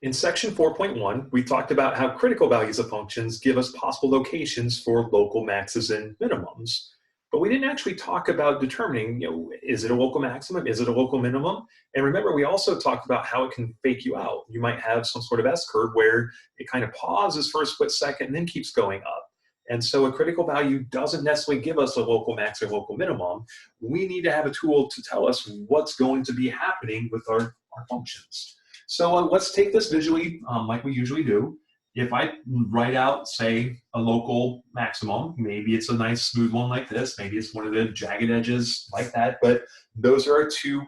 In section 4.1, we talked about how critical values of functions give us possible locations for local maxes and minimums. But we didn't actually talk about determining, is it a local maximum? Is it a local minimum? And remember, we also talked about how it can fake you out. You might have some sort of S-curve where it kind of pauses for a split second and then keeps going up. And so a critical value doesn't necessarily give us a local max or local minimum. We need to have a tool to tell us what's going to be happening with our functions. So let's take this visually like we usually do. If I write out, say, a local maximum, maybe it's a nice smooth one like this, maybe it's one of the jagged edges like that, but those are our two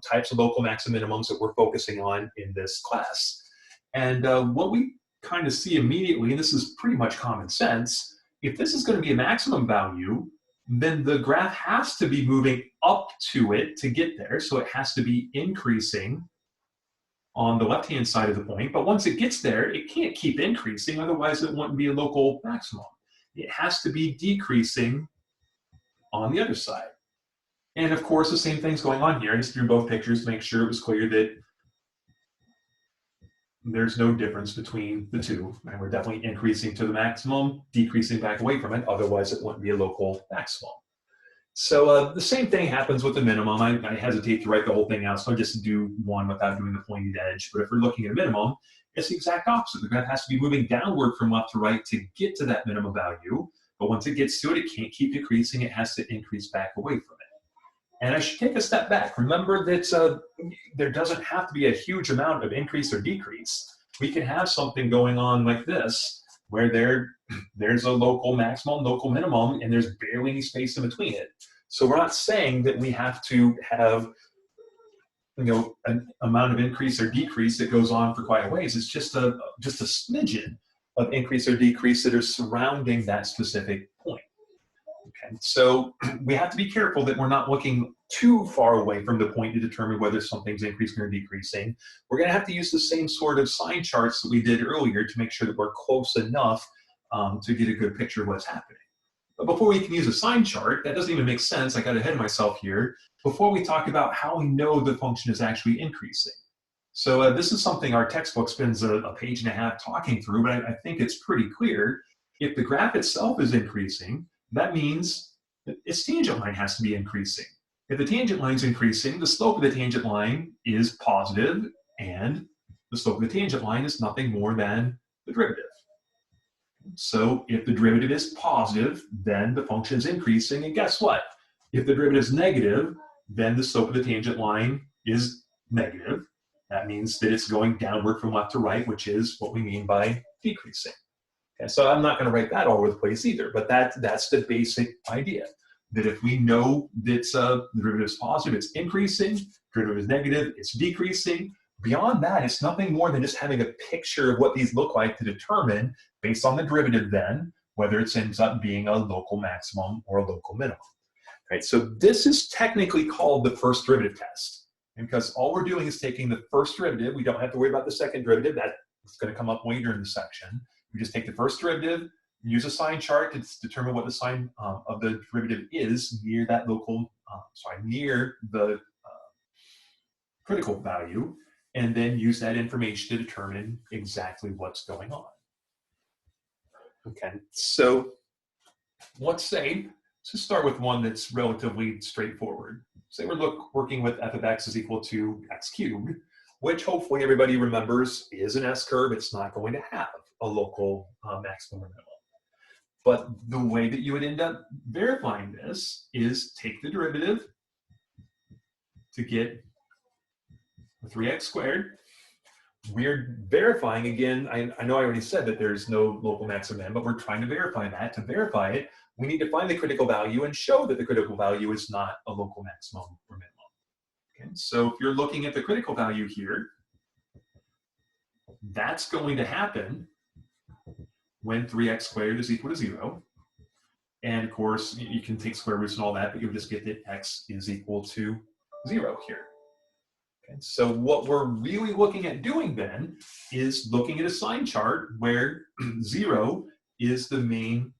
types of local max and minimums that we're focusing on in this class. And what we kind of see immediately, and this is pretty much common sense, if this is going to be a maximum value, then the graph has to be moving up to it to get there, so it has to be increasing on the left-hand side of the point, but once it gets there, it can't keep increasing, otherwise it wouldn't be a local maximum. It has to be decreasing on the other side. And of course, the same thing's going on here. I just drew both pictures to make sure it was clear that there's no difference between the two. And we're definitely increasing to the maximum, decreasing back away from it, otherwise it wouldn't be a local maximum. So the same thing happens with the minimum. I hesitate to write the whole thing out, so I just do one without doing the pointed edge. But if we're looking at a minimum, it's the exact opposite. The graph has to be moving downward from left to right to get to that minimum value. But once it gets to it, it can't keep decreasing. It has to increase back away from it. And I should take a step back. Remember that there doesn't have to be a huge amount of increase or decrease. We can have something going on like this, where there's a local maximum, local minimum, and there's barely any space in between it. So we're not saying that we have to have an amount of increase or decrease that goes on for quite a ways. It's just a smidgen of increase or decrease that are surrounding that specific point. Okay, so we have to be careful that we're not looking too far away from the point to determine whether something's increasing or decreasing. We're going to have to use the same sort of sign charts that we did earlier to make sure that we're close enough to get a good picture of what's happening. But before we can use a sign chart, that doesn't even make sense. I got ahead of myself here. Before we talk about how we know the function is actually increasing. So this is something our textbook spends a page and a half talking through, but I think it's pretty clear. If the graph itself is increasing, that means that its tangent line has to be increasing. If the tangent line is increasing, the slope of the tangent line is positive, and the slope of the tangent line is nothing more than the derivative. So if the derivative is positive, then the function is increasing, and guess what? If the derivative is negative, then the slope of the tangent line is negative. That means that it's going downward from left to right, which is what we mean by decreasing. Okay, so I'm not going to write that all over the place either, but that's the basic idea. That if we know that the derivative is positive, it's increasing, derivative is negative, it's decreasing. Beyond that, it's nothing more than just having a picture of what these look like to determine, based on the derivative then, whether it ends up being a local maximum or a local minimum. Right, so this is technically called the first derivative test. And because all we're doing is taking the first derivative, we don't have to worry about the second derivative. That's going to come up later in the section. We just take the first derivative, use a sign chart to determine what the sign of the derivative is near that local, near the critical value, and then use that information to determine exactly what's going on. Okay, so let's start with one that's relatively straightforward. Say we're working with f of x is equal to x cubed, which hopefully everybody remembers is an S-curve. It's not going to have a local maximum or minimum. But the way that you would end up verifying this is take the derivative to get 3x squared. We're verifying, again, I know I already said that there's no local maximum, but we're trying to verify that. To verify it, we need to find the critical value and show that the critical value is not a local maximum or minimum. Okay, so if you're looking at the critical value here, that's going to happen when 3x squared is equal to 0. And of course, you can take square roots and all that, but you'll just get that x is equal to 0 here. Okay, so what we're really looking at doing then is looking at a sign chart where 0 is the main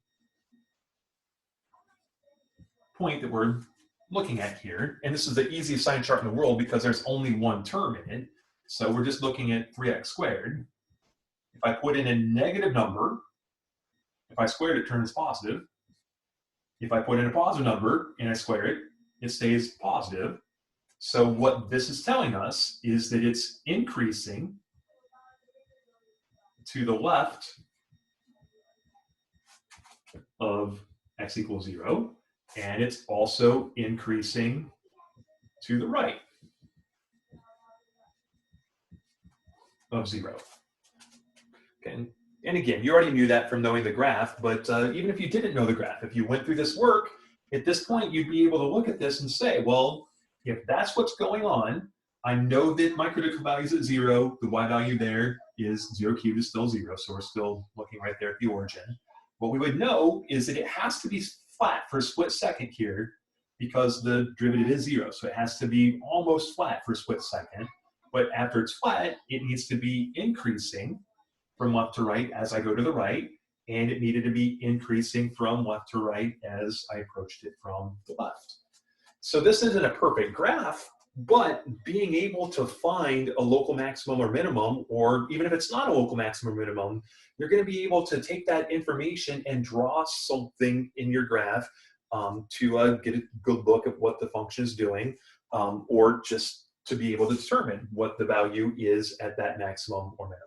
point that we're looking at here. And this is the easiest sign chart in the world because there's only one term in it. So we're just looking at 3x squared. If I put in a negative number, if I square it, it turns positive. If I put in a positive number and I square it, it stays positive. So what this is telling us is that it's increasing to the left of x equals 0, and it's also increasing to the right of 0. Okay. And again, you already knew that from knowing the graph, but even if you didn't know the graph, if you went through this work, at this point, you'd be able to look at this and say, well, if that's what's going on, I know that my critical value is at 0. The y value there is 0 cubed is still 0, so we're still looking right there at the origin. What we would know is that it has to be flat for a split second here because the derivative is 0. So it has to be almost flat for a split second. But after it's flat, it needs to be increasing from left to right as I go to the right, and it needed to be increasing from left to right as I approached it from the left. So this isn't a perfect graph, but being able to find a local maximum or minimum, or even if it's not a local maximum or minimum, you're going to be able to take that information and draw something in your graph to get a good look at what the function is doing, or just to be able to determine what the value is at that maximum or minimum.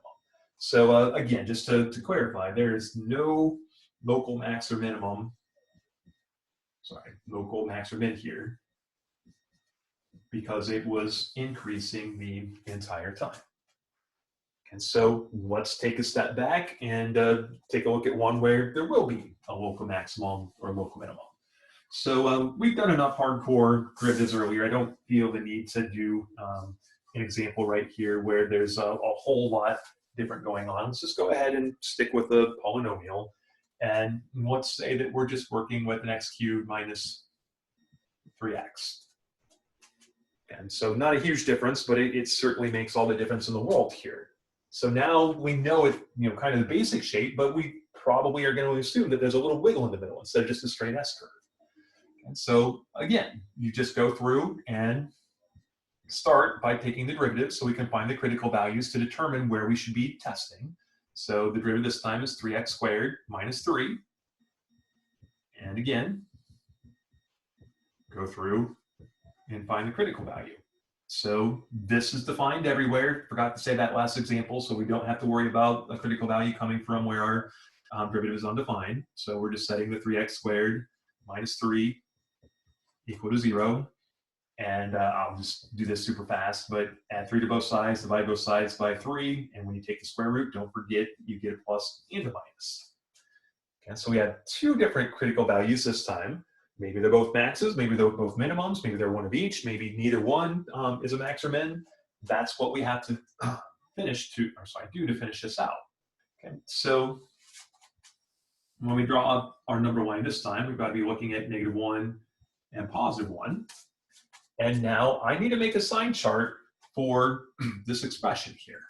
So again, just to clarify, there is no local max or minimum, local max or min here, because it was increasing the entire time. And so let's take a step back and take a look at one where there will be a local maximum or local minimum. So we've done enough hardcore derivatives earlier. I don't feel the need to do an example right here where there's a whole lot different going on. Let's just go ahead and stick with the polynomial. And let's say that we're just working with an x cubed minus 3x. And so not a huge difference, but it certainly makes all the difference in the world here. So now we know it, kind of the basic shape, but we probably are going to assume that there's a little wiggle in the middle instead of just a straight S curve. And so again, you just go through and start by taking the derivative so we can find the critical values to determine where we should be testing. So the derivative this time is 3x squared minus 3. And again, go through and find the critical value. So this is defined everywhere. Forgot to say that last example, so we don't have to worry about a critical value coming from where our derivative is undefined. So we're just setting the 3x squared minus 3 equal to 0. And I'll just do this super fast, but add 3 to both sides, divide both sides by 3, and when you take the square root, don't forget you get a plus and a minus. Okay, so we have 2 different critical values this time. Maybe they're both maxes, maybe they're both minimums, maybe they're one of each, maybe neither one is a max or min. That's what we have to do to finish this out. Okay, so when we draw up our number line this time, we've got to be looking at -1 and +1. And now I need to make a sign chart for this expression here.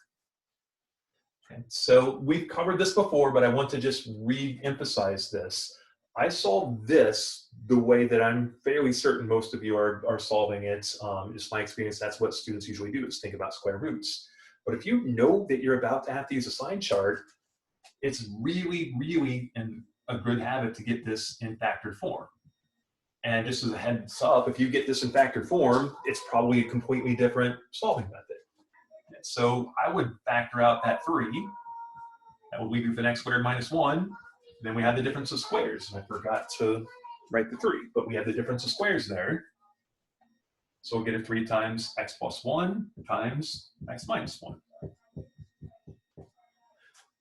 Okay, so we've covered this before, but I want to just re-emphasize this. I solved this the way that I'm fairly certain most of you are solving it. Just my experience, that's what students usually do, is think about square roots. But if you know that you're about to have to use a sign chart, it's really, really a good habit to get this in factored form. And just as a heads up, if you get this in factored form, it's probably a completely different solving method. And so I would factor out that 3. That would leave you with an x squared minus 1. Then we have the difference of squares. And I forgot to write the 3, but we have the difference of squares there. So we'll get a 3 times x plus 1 times x minus 1.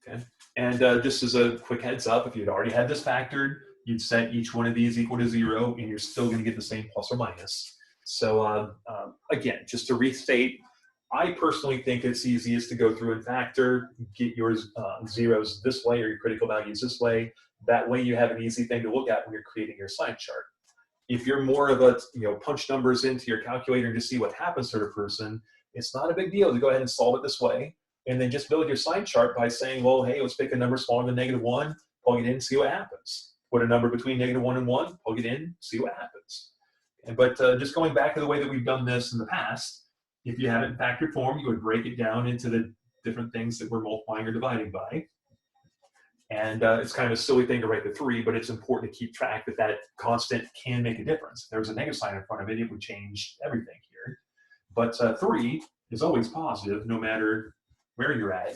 Okay. And just as a quick heads up, if you'd already had this factored, you'd set each one of these equal to 0, and you're still going to get the same plus or minus. So again, just to restate, I personally think it's easiest to go through and factor, get your zeros this way or your critical values this way. That way you have an easy thing to look at when you're creating your sign chart. If you're more of a punch numbers into your calculator and just see what happens to a person, it's not a big deal to go ahead and solve it this way. And then just build your sign chart by saying, well, hey, let's pick a number smaller than -1, plug it in, see what happens. Put a number between -1 and 1, plug it in, see what happens. But just going back to the way that we've done this in the past, If you have it in factored form, you would break it down into the different things that we're multiplying or dividing by. And it's kind of a silly thing to write the 3, but it's important to keep track that that constant can make a difference. If there was a negative sign in front of it, it would change everything here. But 3 is always positive no matter where you're at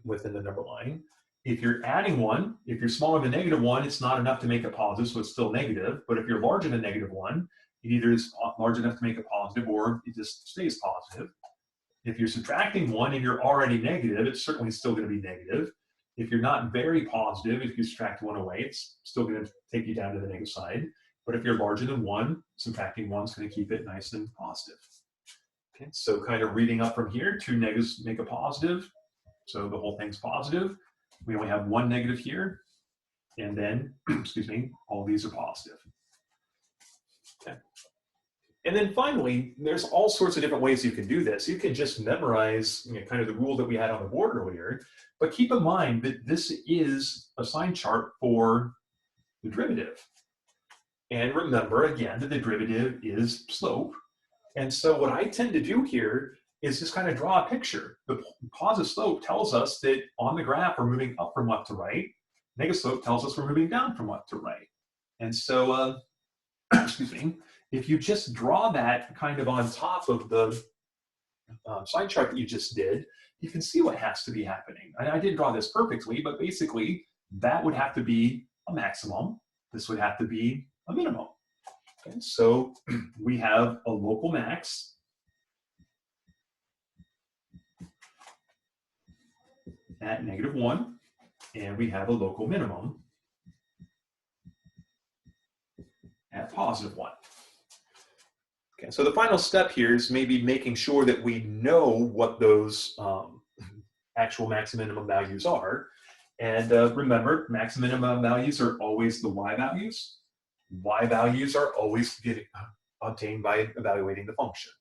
within the number line. If you're adding 1, if you're smaller than -1, it's not enough to make it positive, so it's still negative. But if you're larger than -1, it either is large enough to make it positive or it just stays positive. If you're subtracting 1 and you're already negative, it's certainly still going to be negative. If you're not very positive, if you subtract 1 away, it's still going to take you down to the negative side. But if you're larger than 1, subtracting 1 is going to keep it nice and positive. Okay, so kind of reading up from here, 2 negatives make a positive. So the whole thing's positive. We only have 1 negative here. And then, excuse me, all these are positive. Okay. And then finally, there's all sorts of different ways you can do this. You can just memorize kind of the rule that we had on the board earlier, but keep in mind that this is a sign chart for the derivative. And remember, again, that the derivative is slope. And so what I tend to do here is just kind of draw a picture. The positive slope tells us that on the graph, we're moving up from left to right. Negative slope tells us we're moving down from left to right. And so, excuse me, if you just draw that kind of on top of the sign chart that you just did, you can see what has to be happening. And I didn't draw this perfectly, but basically that would have to be a maximum. This would have to be a minimum. Okay, so we have a local max at -1, and we have a local minimum at +1. Okay, so the final step here is maybe making sure that we know what those actual max and minimum values are. And remember, max and minimum values are always the y values. Y values are always obtained by evaluating the function.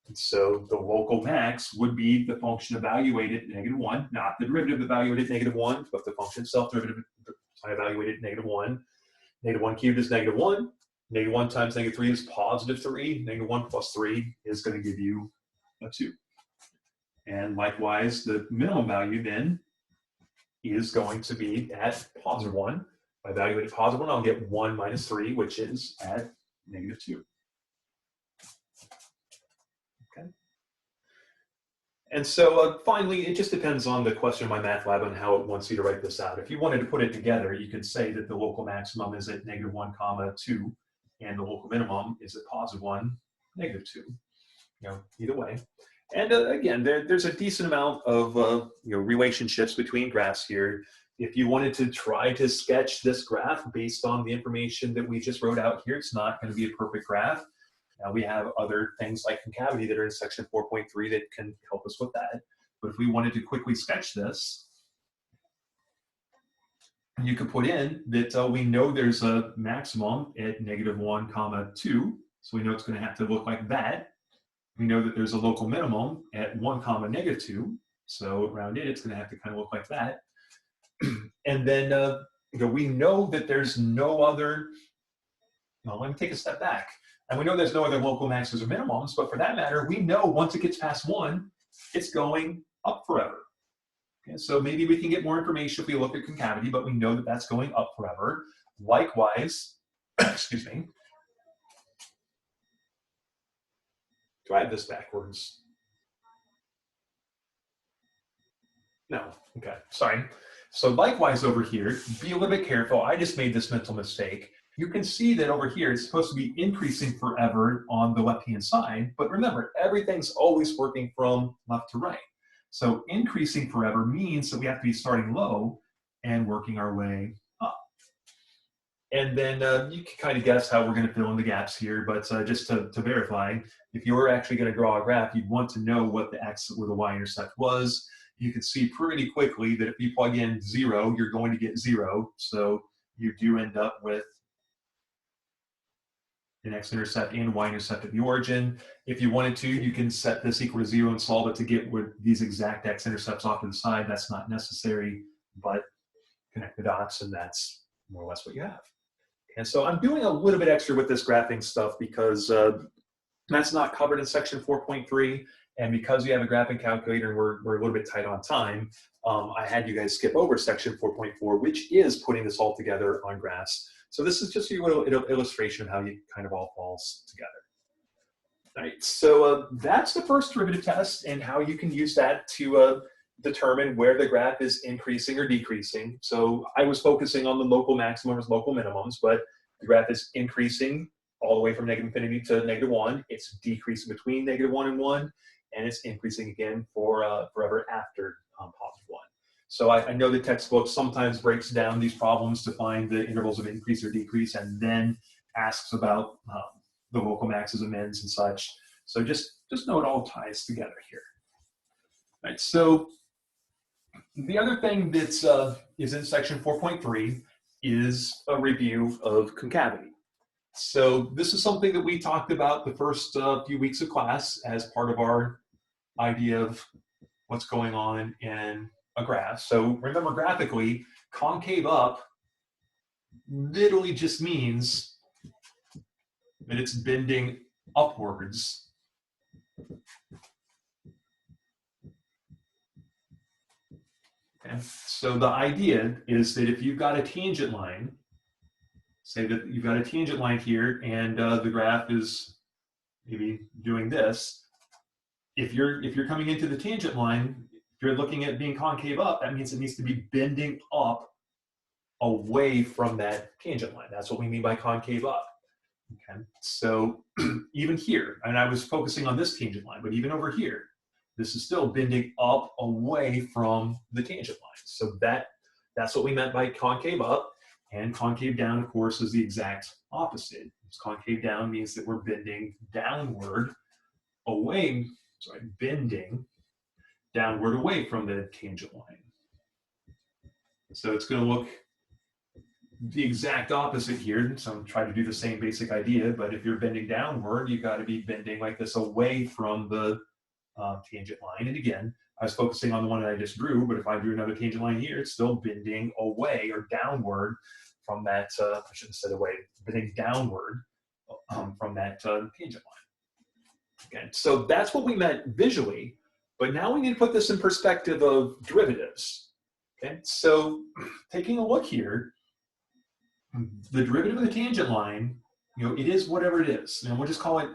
And so the local max would be the function evaluated at -1, not the derivative evaluated at -1, but the function itself derivative evaluated at -1. -1 cubed is -1. -1 times -3 is +3. -1 plus 3 is going to give you a 2. And likewise, the minimum value then is going to be at +1. If I evaluate at +1, I'll get 1 minus 3, which is at -2. Okay. And so finally, it just depends on the question of my math lab on how it wants you to write this out. If you wanted to put it together, you could say that the local maximum is at -1, 2, and the local minimum is at +1, -2. Either way. And again, there's a decent amount of relationships between graphs here. If you wanted to try to sketch this graph based on the information that we just wrote out here, it's not going to be a perfect graph. We have other things like concavity that are in section 4.3 that can help us with that. But if we wanted to quickly sketch this, you could put in that we know there's a maximum at -1, 2. So we know it's going to have to look like that. We know that there's a local minimum at 1, -2. So around it, it's going to have to kind of look like that. And then we know that there's no other, well, let me take a step back. And we know there's no other local maxes or minimums, but for that matter, we know once it gets past 1, it's going up forever. Okay, so maybe we can get more information if we look at concavity, but we know that that's going up forever. Likewise, excuse me. Do I have this backwards? No, okay, sorry. So likewise over here, be a little bit careful. I just made this mental mistake. You can see that over here, it's supposed to be increasing forever on the left-hand side, but remember, everything's always working from left to right. So increasing forever means that we have to be starting low and working our way up. And then you can kind of guess how we're going to fill in the gaps here, but just to verify, if you were actually going to draw a graph, you'd want to know what the x or the y-intercept was. You can see pretty quickly that if you plug in 0, you're going to get 0. So you do end up with an x-intercept and y-intercept at the origin. If you wanted to, you can set this equal to 0 and solve it to get with these exact x-intercepts off to the side. That's not necessary, but connect the dots, and that's more or less what you have. And so I'm doing a little bit extra with this graphing stuff because That's not covered in section 4.3. And because we have a graphing calculator and we're a little bit tight on time, I had you guys skip over section 4.4, which is putting this all together on graphs. So this is just a little illustration of how it kind of all falls together. All right, so that's the first derivative test and how you can use that to determine where the graph is increasing or decreasing. So I was focusing on the local maximums, local minimums, but the graph is increasing all the way from negative infinity to -1. It's decreasing between -1 and 1, and it's increasing again for forever after +1. So I know the textbook sometimes breaks down these problems to find the intervals of increase or decrease, and then asks about the local maxes and mins and such. So just know it all ties together here. All right, so the other thing that's is in section 4.3 is a review of concavity. So this is something that we talked about the first few weeks of class as part of our idea of what's going on in a graph. So remember, graphically, concave up literally just means that it's bending upwards. Okay. So the idea is that if you've got a tangent line, say that you've got a tangent line here, and the graph is maybe doing this. If you're coming into the tangent line, if you're looking at being concave up, that means it needs to be bending up away from that tangent line. That's what we mean by concave up. Okay, so even here, and I was focusing on this tangent line, but even over here, this is still bending up away from the tangent line. So that's what we meant by concave up. And concave down, of course, is the exact opposite. Concave down means that we're bending downward away, bending downward away from the tangent line. So it's going to look the exact opposite here. So I'm trying to do the same basic idea, but if you're bending downward, you've got to be bending like this away from the tangent line. And again, I was focusing on the one that I just drew, but if I drew another tangent line here, it's still bending away or downward from that, I should have said away, bending downward from that tangent line. Okay, so that's what we meant visually, but now we need to put this in perspective of derivatives. Okay, so taking a look here, the derivative of the tangent line, it is whatever it is. And we'll just call it,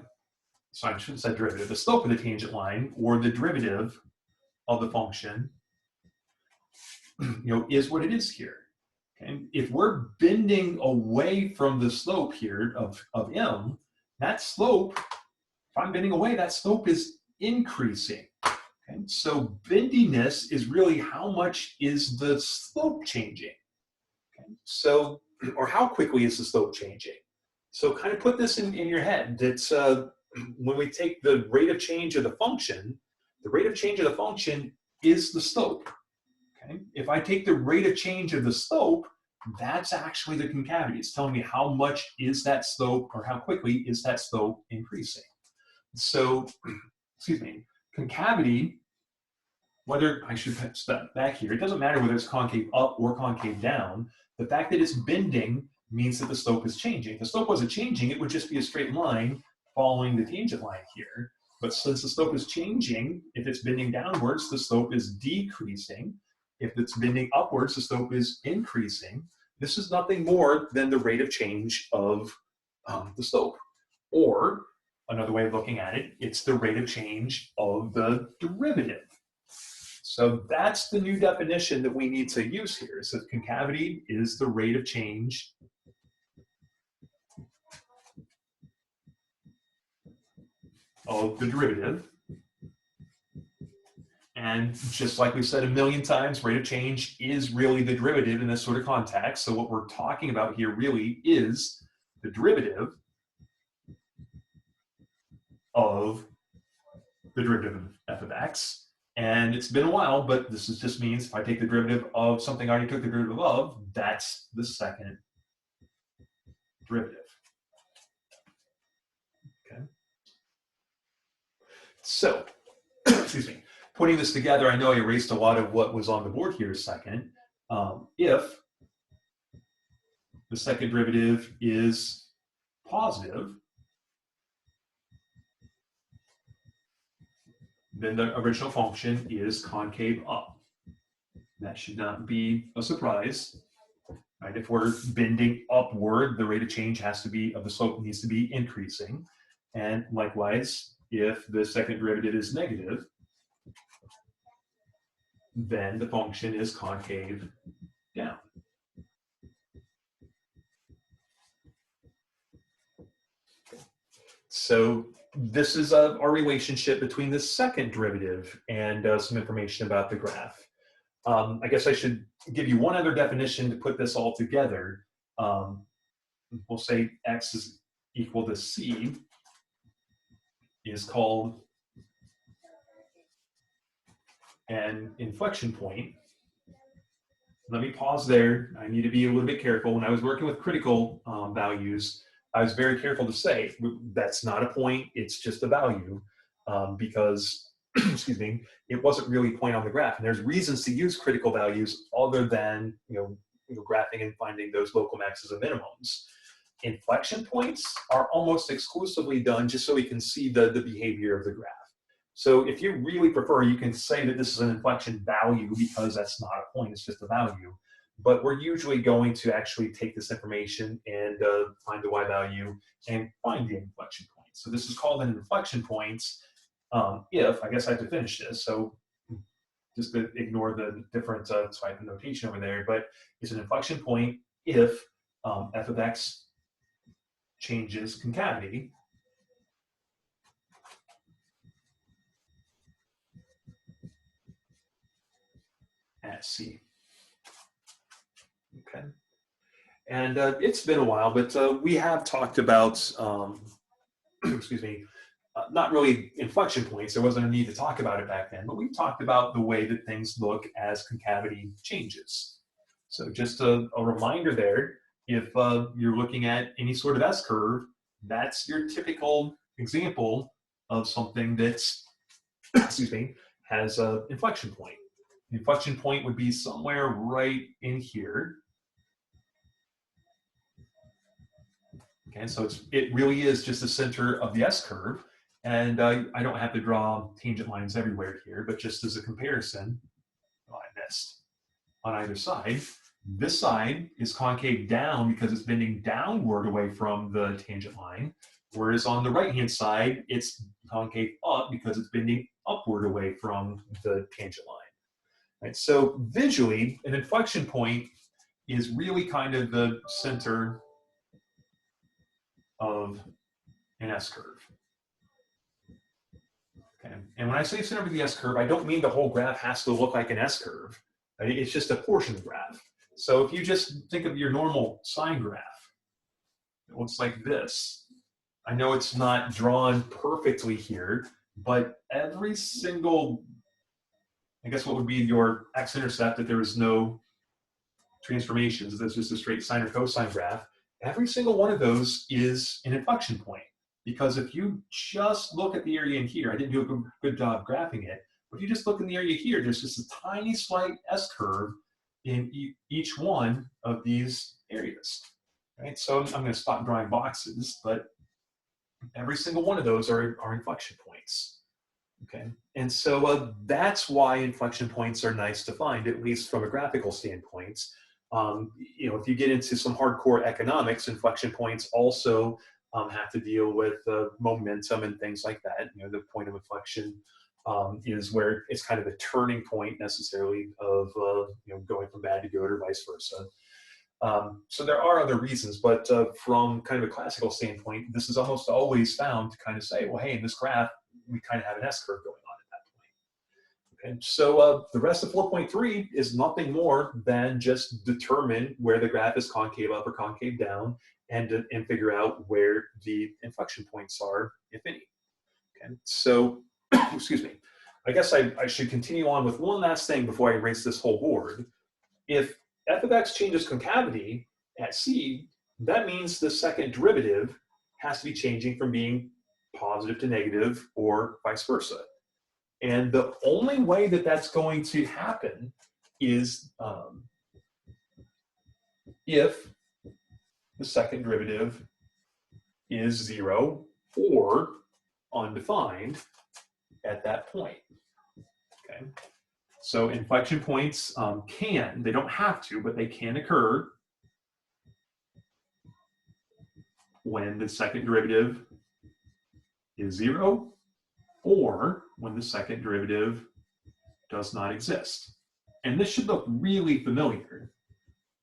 sorry, I shouldn't have said derivative, the slope of the tangent line, or the derivative of the function, is what it is here. Okay? If we're bending away from the slope here of m, that slope, if I'm bending away, that slope is increasing. Okay? So bendiness is really how much is the slope changing. Okay? So, or how quickly is the slope changing? So kind of put this in your head. That's when we take the rate of change of the function, the rate of change of the function is the slope. Okay? If I take the rate of change of the slope, that's actually the concavity. It's telling me how much is that slope, or how quickly is that slope increasing. So, excuse me, concavity, whether I should step back here, it doesn't matter whether it's concave up or concave down. The fact that it's bending means that the slope is changing. If the slope wasn't changing, it would just be a straight line following the tangent line here. But since the slope is changing, if it's bending downwards, the slope is decreasing. If it's bending upwards, the slope is increasing. This is nothing more than the rate of change of the slope. Or another way of looking at it, it's the rate of change of the derivative. So that's the new definition that we need to use here. So concavity is the rate of change of the derivative. And just like we've said a million times, rate of change is really the derivative in this sort of context. So what we're talking about here really is the derivative of the derivative of f of x. And it's been a while, but this just means if I take the derivative of something I already took the derivative of, that's the second derivative. Okay. So, excuse me. Putting this together, I know I erased a lot of what was on the board here a second. If the second derivative is positive, then the original function is concave up. That should not be a surprise. Right? If we're bending upward, the rate of change has to be, of the slope needs to be increasing. And likewise, if the second derivative is negative, then the function is concave down. So this is our relationship between the second derivative and some information about the graph. I guess I should give you one other definition to put this all together. We'll say x is equal to c is called an inflection point. Let me pause there. I need to be a little bit careful. When I was working with critical values, I was very careful to say that's not a point, it's just a value, because excuse me, it wasn't really a point on the graph. And there's reasons to use critical values other than graphing and finding those local maxes and minimums. Inflection points are almost exclusively done just so we can see the behavior of the graph. So if you really prefer, you can say that this is an inflection value because that's not a point, it's just a value. But we're usually going to actually take this information and find the y value and find the inflection point. So this is called an inflection point if, I guess I have to finish this, so just to ignore the different type of notation over there, but it's an inflection point if f of x changes concavity at C. Okay. And it's been a while, but we have talked about, excuse me, not really inflection points. There wasn't a need to talk about it back then, but we talked about the way that things look as concavity changes. So just a reminder there, if you're looking at any sort of S-curve, that's your typical example of something that's, excuse me, has an inflection point. The inflection point would be somewhere right in here. Okay, so it really is just the center of the S-curve. And I don't have to draw tangent lines everywhere here, but just as a comparison, oh, I missed, on either side, this side is concave down because it's bending downward away from the tangent line, whereas on the right-hand side, it's concave up because it's bending upward away from the tangent line. Right, so visually, an inflection point is really kind of the center of an S-curve. Okay. And when I say center of the S-curve, I don't mean the whole graph has to look like an S-curve. Right? It's just a portion of the graph. So if you just think of your normal sine graph, it looks like this. I know it's not drawn perfectly here, but every single, I guess what would be your x-intercept if there is no transformations, that's just a straight sine or cosine graph, every single one of those is an inflection point. Because if you just look at the area in here, I didn't do a good job graphing it, but if you just look in the area here, there's just a tiny slight S-curve in each one of these areas. Right? So I'm going to stop drawing boxes, but every single one of those are inflection points. Okay, and so that's why inflection points are nice to find, at least from a graphical standpoint. If you get into some hardcore economics, inflection points also have to deal with momentum and things like that. The point of inflection is where it's kind of a turning point necessarily of going from bad to good or vice versa. So there are other reasons, but from kind of a classical standpoint, this is almost always found to kind of say, well, hey, in this graph, we kind of have an S-curve going on at that point. Okay, so the rest of 4.3 is nothing more than just determine where the graph is concave up or concave down, and figure out where the inflection points are, if any. Okay, so excuse me. I guess I should continue on with one last thing before I erase this whole board. If f of x changes concavity at C, that means the second derivative has to be changing from being positive to negative or vice versa. And the only way that that's going to happen is if the second derivative is 0 or undefined, at that point. Okay. So inflection points they don't have to, but they can occur when the second derivative is 0 or when the second derivative does not exist. And this should look really familiar.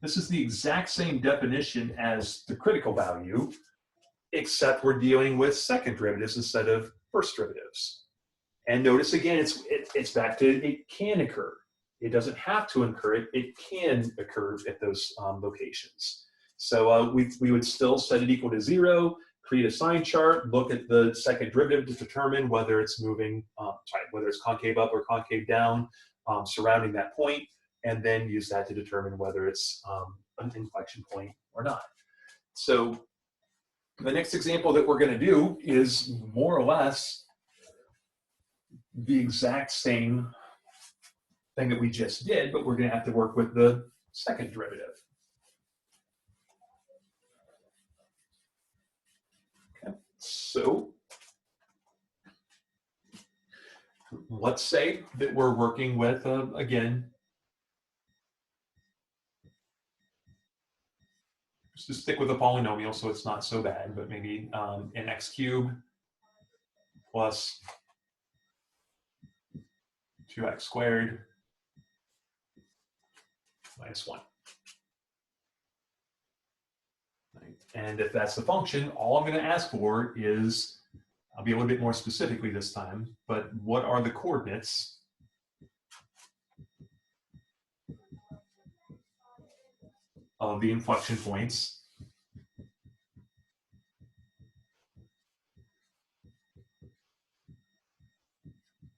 This is the exact same definition as the critical value, except we're dealing with second derivatives instead of first derivatives. And notice again, it's back to it can occur. It doesn't have to occur. It can occur at those locations. So we would still set it equal to 0, create a sign chart, look at the second derivative to determine whether it's moving, whether it's concave up or concave down surrounding that point, and then use that to determine whether it's an inflection point or not. So the next example that we're going to do is more or less the exact same thing that we just did, but we're going to have to work with the second derivative. Okay. So let's say that we're working with, again, just to stick with a polynomial so it's not so bad, but maybe an x cubed plus 2x squared minus 1. Right. And if that's the function, all I'm going to ask for is, I'll be a little bit more specifically this time, but what are the coordinates of the inflection points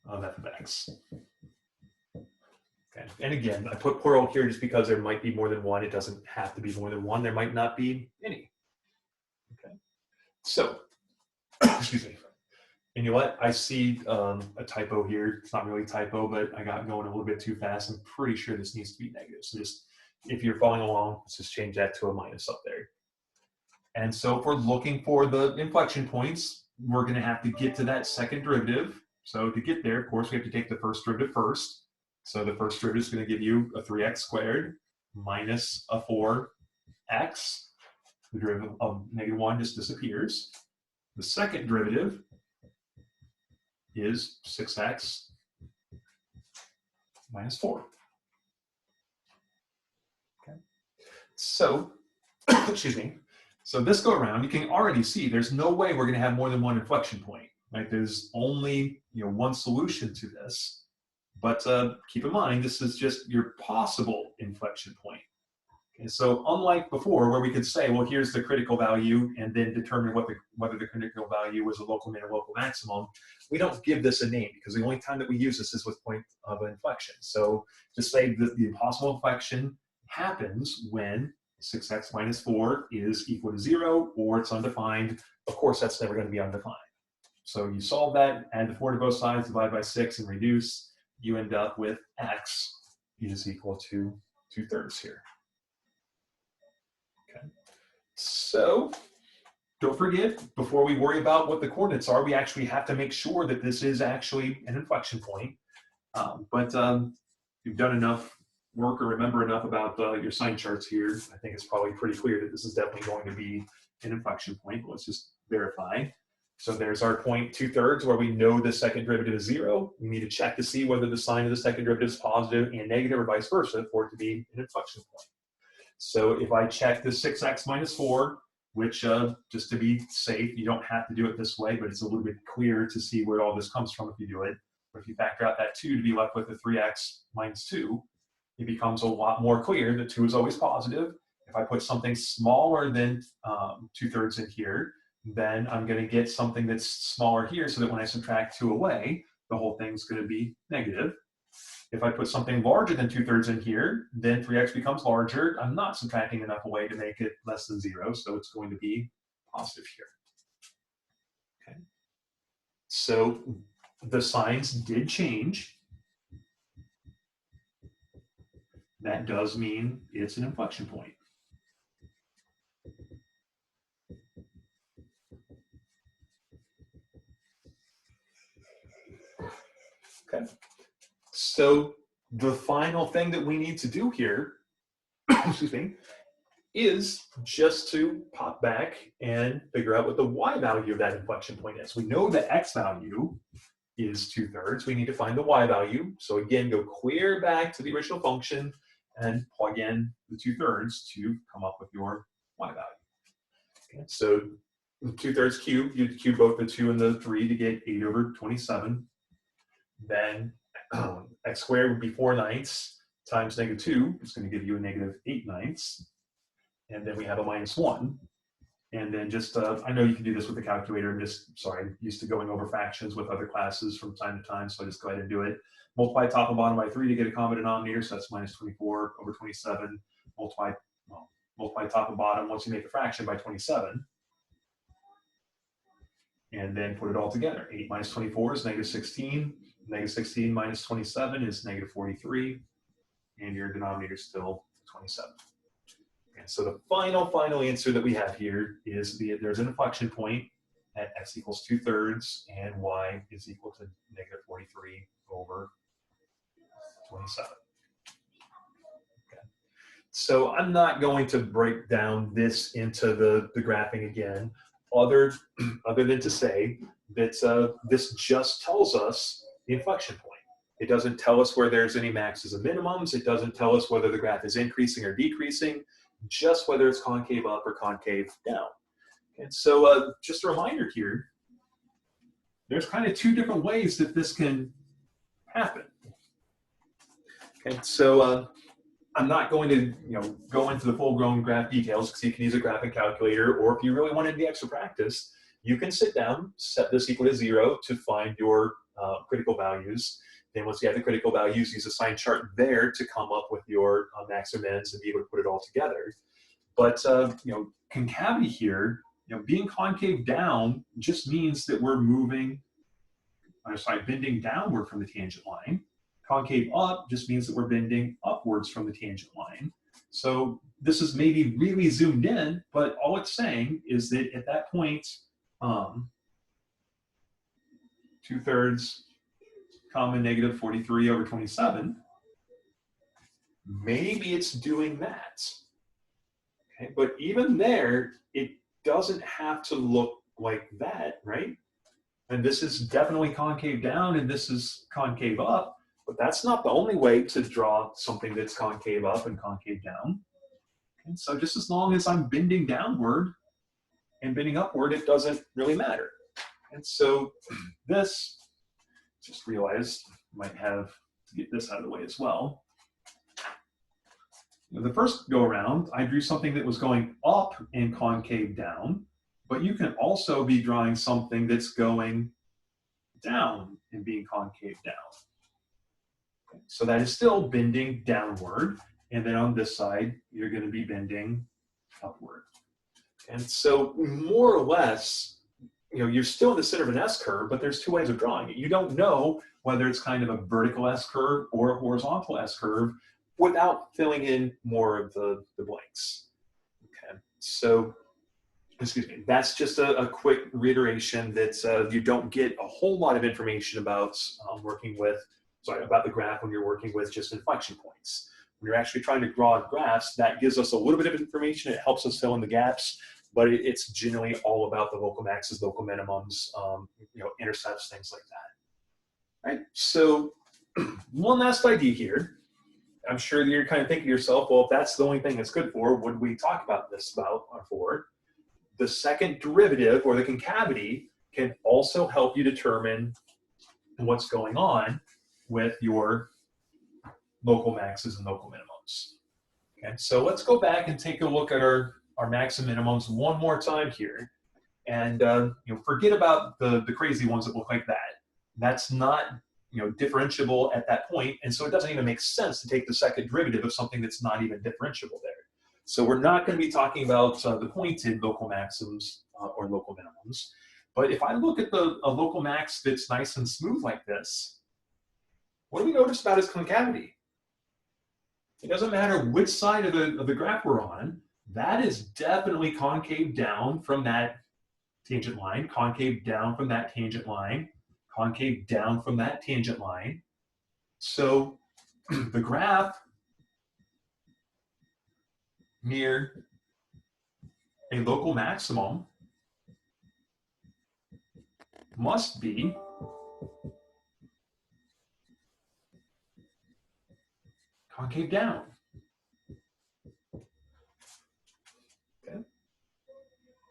of f of x? Okay. And again, I put plural here just because there might be more than one. It doesn't have to be more than one. There might not be any. Okay. So, excuse me. And you know what? I see a typo here. It's not really a typo, but I got going a little bit too fast. I'm pretty sure this needs to be negative. So just, if you're following along, let's just change that to a minus up there. And so if we're looking for the inflection points, we're going to have to get to that second derivative. So to get there, of course, we have to take the first derivative first. So the first derivative is going to give you a 3x squared minus a 4x. The derivative of -1 just disappears. The second derivative is 6x minus 4. Okay. So, excuse me. So this go around, you can already see there's no way we're going to have more than one inflection point. Right? There's only one solution to this. But keep in mind, this is just your possible inflection point. Okay, so unlike before, where we could say, well, here's the critical value, and then determine whether the critical value was a local min or local maximum, we don't give this a name because the only time that we use this is with point of inflection. So to say that the impossible inflection happens when 6x minus 4 is equal to 0 or it's undefined. Of course, that's never going to be undefined. So you solve that, add the 4 to both sides, divide by 6, and reduce. You end up with x is equal to 2/3 here. Okay. So don't forget, before we worry about what the coordinates are, we actually have to make sure that this is actually an inflection point. But you've done enough work or remember enough about your sign charts here. I think it's probably pretty clear that this is definitely going to be an inflection point. Let's just verify. So there's our point 2/3 where we know the second derivative is 0. We need to check to see whether the sign of the second derivative is positive and negative or vice versa for it to be an inflection point. So if I check the 6x minus 4, which just to be safe, you don't have to do it this way, but it's a little bit clearer to see where all this comes from if you do it. But if you factor out that 2 to be left with the 3x minus 2, it becomes a lot more clear that 2 is always positive. If I put something smaller than 2/3 in here, then I'm going to get something that's smaller here so that when I subtract 2 away, the whole thing's going to be negative. If I put something larger than 2/3 in here, then 3x becomes larger. I'm not subtracting enough away to make it less than 0, so it's going to be positive here. Okay. So the signs did change. That does mean it's an inflection point. So the final thing that we need to do here, excuse me, is just to pop back and figure out what the y value of that inflection point is. We know the x value is 2/3. We need to find the y value. So again, go clear back to the original function and plug in the 2/3 to come up with your y value. Okay, so the 2/3 cube, you cube both the 2 and the 3 to get 8/27. Then x squared would be 4/9 times -2. It's going to give you a -8/9. And then we have a -1. And then just, I know you can do this with the calculator. I'm just, sorry, I'm used to going over fractions with other classes from time to time, so I just go ahead and do it. Multiply top and bottom by 3 to get a common denominator, so that's -24/27. Multiply top and bottom once you make a fraction by 27. And then put it all together. 8 minus 24 is -16. -16 minus 27 is -43. And your denominator is still 27. And so the final answer that we have here is there's an inflection point at x equals 2/3 and y is equal to -43/27. Okay. So I'm not going to break down this into the graphing again, other than to say that this just tells us the inflection point. It doesn't tell us where there's any maxes and minimums. It doesn't tell us whether the graph is increasing or decreasing, just whether it's concave up or concave down. And so just a reminder here, there's kind of two different ways that this can happen. Okay, so I'm not going to go into the full-grown graph details because you can use a graphing calculator, or if you really wanted the extra practice, you can sit down, set this equal to 0 to find your critical values. Then once you have the critical values, use a sign chart there to come up with your max or mins and be able to put it all together. But concavity here, being concave down just means that we're bending downward from the tangent line. Concave up just means that we're bending upwards from the tangent line. So this is maybe really zoomed in, but all it's saying is that at that point, 2/3 common -43/27, maybe it's doing that. Okay, but even there, it doesn't have to look like that, right? And this is definitely concave down and this is concave up, but that's not the only way to draw something that's concave up and concave down. And so just as long as I'm bending downward and bending upward, it doesn't really matter. And so this, just realized might have to get this out of the way as well. The first go around, I drew something that was going up and concave down, but you can also be drawing something that's going down and being concave down. Okay, so that is still bending downward, and then on this side, you're going to be bending upward. And so more or less, you're still in the center of an S-curve, but there's two ways of drawing it. You don't know whether it's kind of a vertical S-curve or a horizontal S-curve without filling in more of the blanks. Okay, so, excuse me, that's just a quick reiteration that you don't get a whole lot of information about about the graph when you're working with just inflection points. When you're actually trying to draw graphs, that gives us a little bit of information. It helps us fill in the gaps, but it's generally all about the local maxes, local minimums, intercepts, things like that. All right, so one last idea here. I'm sure you're kind of thinking to yourself, well, if that's the only thing it's good for, what did we talk about this for? The second derivative, or the concavity, can also help you determine what's going on with your local maxes and local minimums. Okay, so let's go back and take a look at our max and minimums one more time here. And forget about the crazy ones that look like that. That's not differentiable at that point, and so it doesn't even make sense to take the second derivative of something that's not even differentiable there. So we're not going to be talking about the pointed local maximums or local minimums. But if I look at a local max that's nice and smooth like this, what do we notice about its concavity? It doesn't matter which side of the graph we're on, that is definitely concave down from that tangent line, concave down from that tangent line, concave down from that tangent line. So the graph near a local maximum must be concave down. Okay.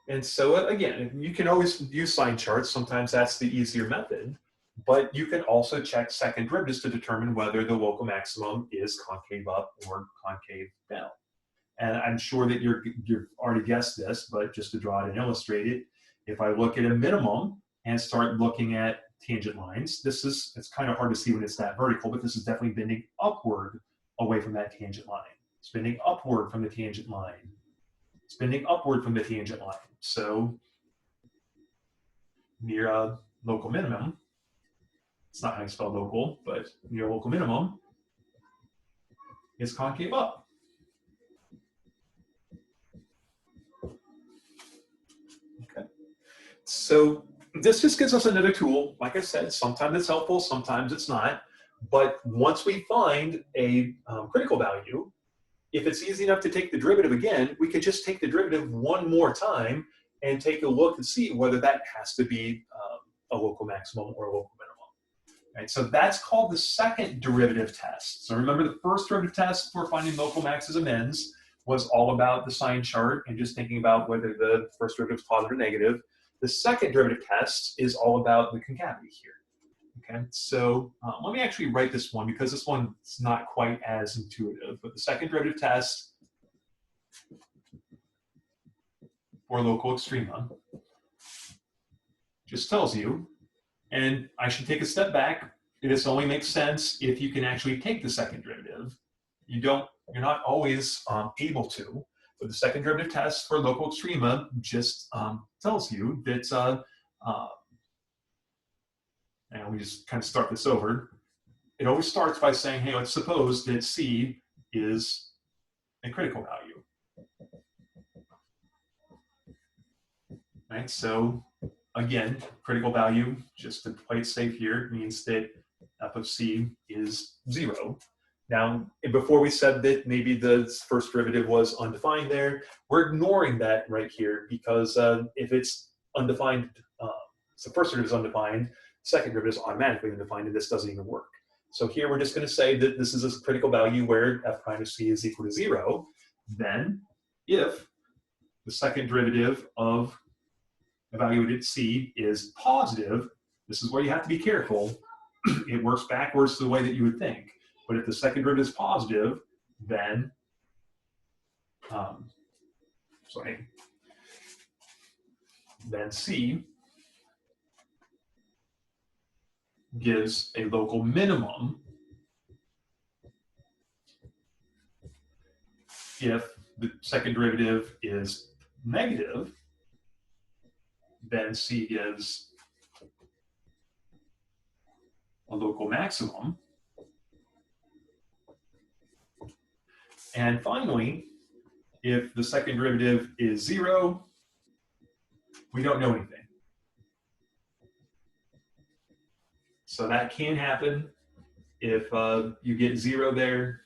And so again, you can always use sign charts. Sometimes that's the easier method, but you can also check second derivatives to determine whether the local maximum is concave up or concave down. And I'm sure that you've already guessed this, but just to draw it and illustrate it, if I look at a minimum and start looking at tangent lines, it's kind of hard to see when it's that vertical, but this is definitely bending upward away from that tangent line. It's bending upward from the tangent line. It's bending upward from the tangent line. So near a local minimum, it's not how you spell local, but near local minimum is concave up. Okay. So this just gives us another tool. Like I said, sometimes it's helpful, sometimes it's not. But once we find a critical value, if it's easy enough to take the derivative again, we could just take the derivative one more time and take a look and see whether that has to be a local maximum or a local minimum. Right, so that's called the second derivative test. So remember, the first derivative test for finding local maxes and mins was all about the sign chart and just thinking about whether the first derivative is positive or negative. The second derivative test is all about the concavity here. Okay, so let me actually write this one because this one is not quite as intuitive. But the second derivative test for local extrema just tells you, and I should take a step back. This only makes sense if you can actually take the second derivative. You're not always able to. But the second derivative test for local extrema just tells you that. And we just kind of start this over. It always starts by saying, hey, let's suppose that C is a critical value. Right, so again, critical value, just to play it safe here, means that f of C is 0. Now, before we said that maybe the first derivative was undefined there, we're ignoring that right here because if it's undefined, so first derivative is undefined, second derivative is automatically undefined, and this doesn't even work. So here we're just going to say that this is a critical value where f prime of C is equal to 0. Then, if the second derivative of evaluated C is positive, this is where you have to be careful. It works backwards to the way that you would think. But if the second derivative is positive, then, then C gives a local minimum if the second derivative is negative, then C gives a local maximum. And finally, if the second derivative is 0, we don't know anything. So that can happen. If you get 0 there,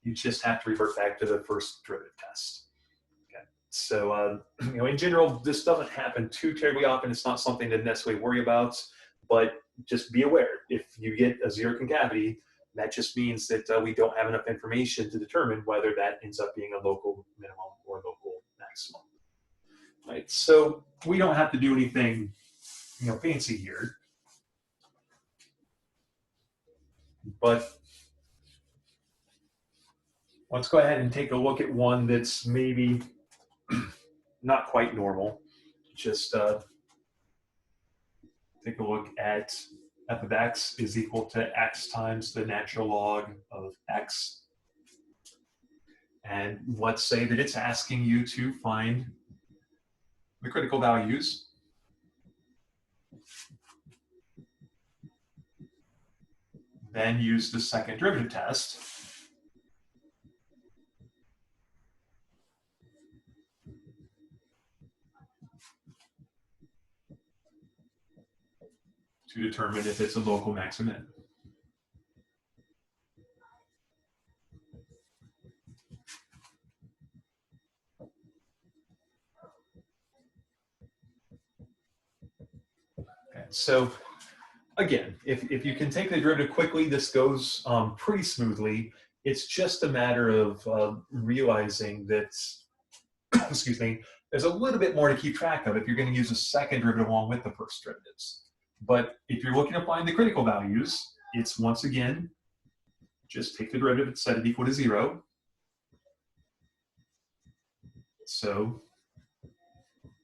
you just have to revert back to the first derivative test. Okay. So in general, this doesn't happen too terribly often. It's not something to necessarily worry about, but just be aware. If you get a 0 concavity, that just means that we don't have enough information to determine whether that ends up being a local minimum or local maximum. Right. So we don't have to do anything, fancy here, but let's go ahead and take a look at one that's maybe not quite normal. Just take a look at f of x is equal to x times the natural log of x. And let's say that it's asking you to find the critical values. Then use the second derivative test. To determine if it's a local max or min. So again, if you can take the derivative quickly, this goes pretty smoothly. It's just a matter of realizing that, excuse me, there's a little bit more to keep track of if you're going to use a second derivative along with the first derivatives. But if you're looking to find the critical values, it's once again, just take the derivative and set it equal to 0. So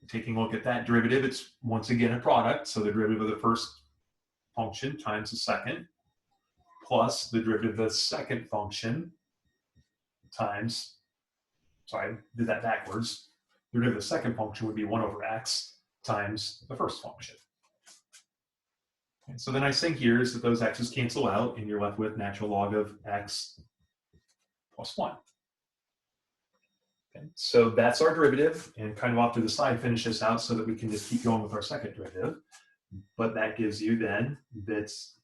taking a look at that derivative, it's once again a product. So the derivative of the first function times the second, plus the derivative of the second function times, sorry, I did that backwards. The derivative of the second function would be 1 over x times the first function. Okay, so the nice thing here is that those x's cancel out, and you're left with natural log of x plus 1. Okay, so that's our derivative, and kind of off to the side, finish this out so that we can just keep going with our second derivative. But that gives you then that's,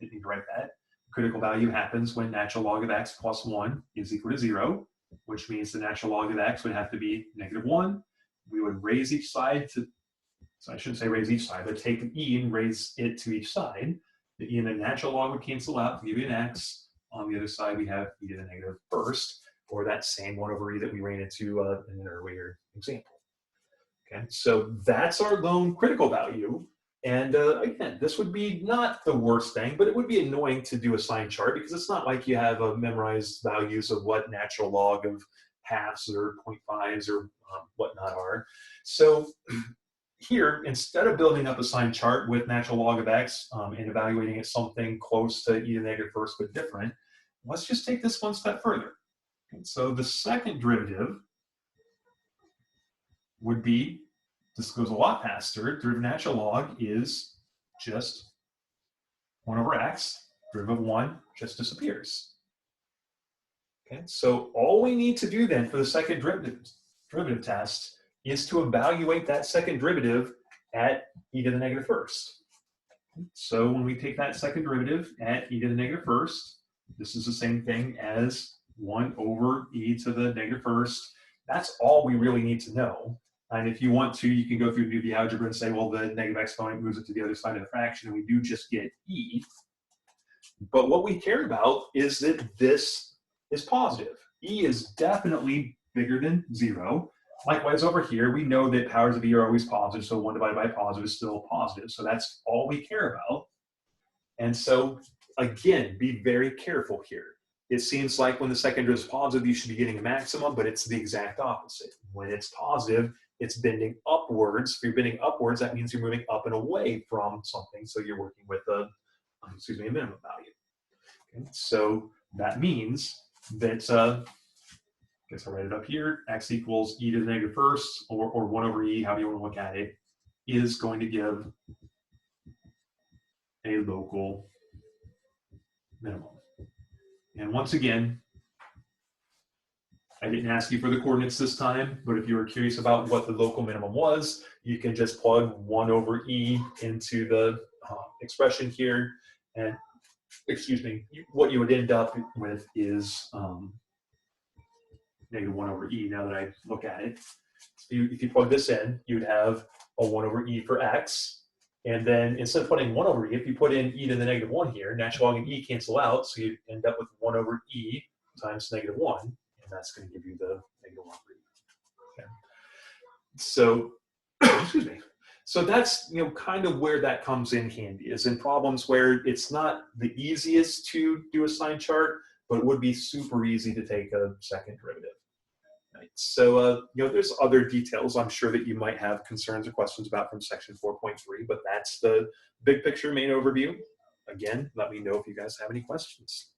didn't need to write that. Critical value happens when natural log of x plus 1 is equal to 0, which means the natural log of x would have to be -1. We would raise each side to, so I shouldn't say raise each side, but take an e and raise it to each side. The e and the natural log would cancel out to give you an x. On the other side, we have e to the negative first, or that same 1 over e that we ran into in an earlier example. Okay, so that's our lone critical value. And again, this would be not the worst thing, but it would be annoying to do a sign chart because it's not like you have memorized values of what natural log of halves or 0.5s or whatnot are. So here, instead of building up a sign chart with natural log of x and evaluating it something close to e to the negative first but different, let's just take this one step further. Okay, so the second derivative would be, this goes a lot faster, derivative of natural log is just 1 over x, derivative of 1 just disappears. Okay, so all we need to do then for the second derivative test is to evaluate that second derivative at e to the negative first. So when we take that second derivative at e to the negative first, this is the same thing as 1 over e to the negative first. That's all we really need to know. And if you want to, you can go through and do the algebra and say, well, the negative exponent moves it to the other side of the fraction, and we do just get e. But what we care about is that this is positive. E is definitely bigger than 0. Likewise, over here, we know that powers of e are always positive, so 1 divided by positive is still positive. So that's all we care about. And so, again, be very careful here. It seems like when the second derivative is positive, you should be getting a maximum, but it's the exact opposite. When it's positive, it's bending upwards. If you're bending upwards, that means you're moving up and away from something. So you're working with a minimum value. Okay, so that means that, I guess I'll write it up here, x equals e to the negative first, or 1 over e, however you want to look at it, is going to give a local minimum. And once again, I didn't ask you for the coordinates this time, but if you were curious about what the local minimum was, you can just plug 1 over e into the expression here, and, excuse me, what you would end up with is -1 over e, now that I look at it. If you plug this in, you'd have a 1 over e for x, and then instead of putting 1 over e, if you put in e to the -1 here, natural log and e cancel out, so you end up with 1 over e times -1, and that's going to give you the -1 over e. Okay. So, excuse me. So that's, kind of where that comes in handy, is in problems where it's not the easiest to do a sign chart, but it would be super easy to take a second derivative. Right. So, there's other details I'm sure that you might have concerns or questions about from section 4.3, but that's the big picture main overview. Again, let me know if you guys have any questions.